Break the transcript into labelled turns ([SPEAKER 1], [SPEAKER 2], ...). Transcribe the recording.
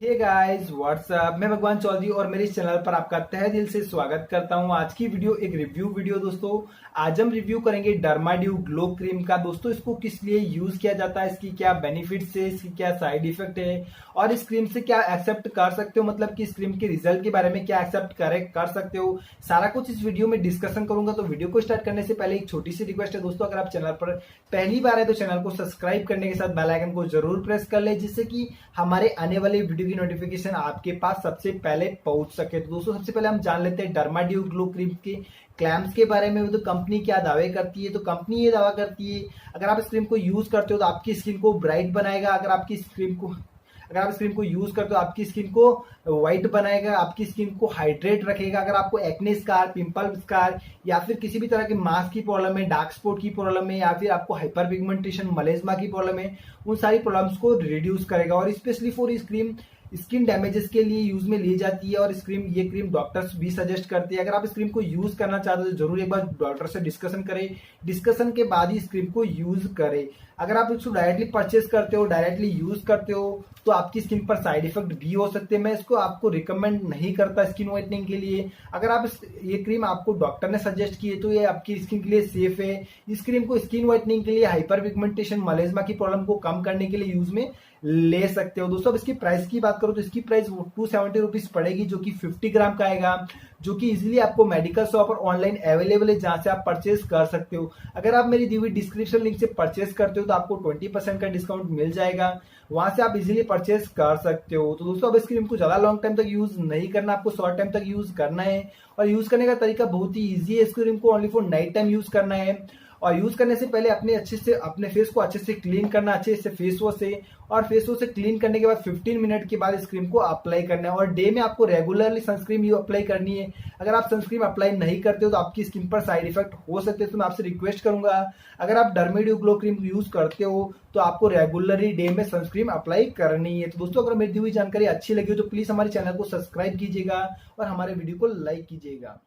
[SPEAKER 1] Hey guys what's up, मैं भगवान चौधरी और मेरे इस चैनल पर आपका तहे दिल से स्वागत करता हूं। आज की वीडियो एक रिव्यू वीडियो दोस्तों। आज हम रिव्यू करेंगे डर्माड्यू ग्लो क्रीम का। दोस्तों इसको किस लिए यूज किया जाता है, इसकी क्या बेनिफिट्स है, इसकी क्या साइड इफेक्ट है और इस क्रीम से क्या एक्सेप्ट कर सकते हो, मतलब कि इस क्रीम के रिजल्ट के बारे में क्या एक्सेप्ट कर सकते हो, सारा कुछ इस वीडियो में डिस्कशन करूंगा। तो वीडियो को स्टार्ट करने से पहले एक छोटी सी रिक्वेस्ट है दोस्तों, अगर आप चैनल पर पहली बार है तो चैनल को सब्सक्राइब करने के साथ बेल आइकन को जरूर प्रेस कर ले, जिससे कि हमारे आने वाले वीडियो की नोटिफिकेशन आपके पास सबसे पहले पहुंच सके। तो दोस्तों सबसे पहले हम जान लेते हैं डर्माड्यू ग्लो क्रीम के क्लेम्स के बारे में। तो कंपनी क्या दावे करती है, तो कंपनी ये दावा करती है अगर आप इस क्रीम को यूज करते हो तो आपकी स्किन को ब्राइट बनाएगा। अगर आप इस क्रीम को यूज करते हो आपकी स्किन को व्हाइट बनाएगा, आपकी स्किन को हाइड्रेट रखेगा। अगर आपको एक्ने स्कार, पिंपल स्कार या फिर किसी भी तरह के मास्क की प्रॉब्लम है, डार्क स्पॉट की प्रॉब्लम है या फिर आपको हाइपर पिगमेंटेशन, मलेज्मा की प्रॉब्लम है, उन सारी प्रॉब्लम्स को रिड्यूस करेगा। और स्पेशली फॉर इस क्रीम स्किन डैमेजेस के लिए यूज में ली जाती है और ये क्रीम डॉक्टर्स भी सजेस्ट करते हैं। अगर आप इस क्रीम को यूज करना चाहते हो तो जरूर एक बार डॉक्टर से डिस्कशन करें, डिस्कशन के बाद ही इस क्रीम को यूज करें। अगर आप इसको डायरेक्टली परचेस करते हो, डायरेक्टली यूज करते हो तो आपकी स्किन पर साइड इफेक्ट भी हो सकते हैं। मैं इसको आपको रिकमेंड नहीं करता स्किन व्हाइटनिंग के लिए। अगर आप ये क्रीम आपको डॉक्टर ने सजेस्ट की है तो ये आपकी स्किन के लिए सेफ है। इस क्रीम को स्किन व्हाइटनिंग के लिए, हाइपर पिगमेंटेशन, मलेज्मा की प्रॉब्लम को कम करने के लिए यूज में ले सकते हो। दोस्तों अब इसकी प्राइस की बात करो तो इसकी प्राइस 270 रुपीज पड़ेगी, जो कि 50 ग्राम का आएगा, जो कि इजीली आपको मेडिकल शॉप और ऑनलाइन अवेलेबल है, जहां से आप परचेज कर सकते हो। अगर आप मेरी दी हुई डिस्क्रिप्शन लिंक से परचेज करते हो तो आपको 20% का डिस्काउंट मिल जाएगा, वहां से आप इजीली परचेज कर सकते हो। तो दोस्तों अब इस क्रीम को ज्यादा लॉन्ग टाइम तक यूज नहीं करना, आपको शॉर्ट टाइम तक यूज करना है। और यूज करने का तरीका बहुत ही ईजी है। इस क्रीम को only for night time use करना है और यूज करने से पहले अपने फेस को अच्छे से क्लीन करना, अच्छे से फेस वॉश से, और फेस वॉश से क्लीन करने के बाद 15 मिनट के बाद इस क्रीम को अप्लाई करना है। और डे में आपको रेगुलरली सनस्क्रीन अप्लाई करनी है। अगर आप सनस्क्रीन अप्लाई नहीं करते हो तो आपकी स्किन पर साइड इफेक्ट हो सकते हैं। तो मैं आपसे रिक्वेस्ट करूंगा, अगर आप डर्माड्यू ग्लो क्रीम यूज करते हो तो आपको रेगुलरली डे में सनस्क्रीन अप्लाई करनी है। तो दोस्तों अगर मेरी दी हुई जानकारी अच्छी लगी हो तो प्लीज हमारे चैनल को सब्सक्राइब कीजिएगा और हमारे वीडियो को लाइक कीजिएगा।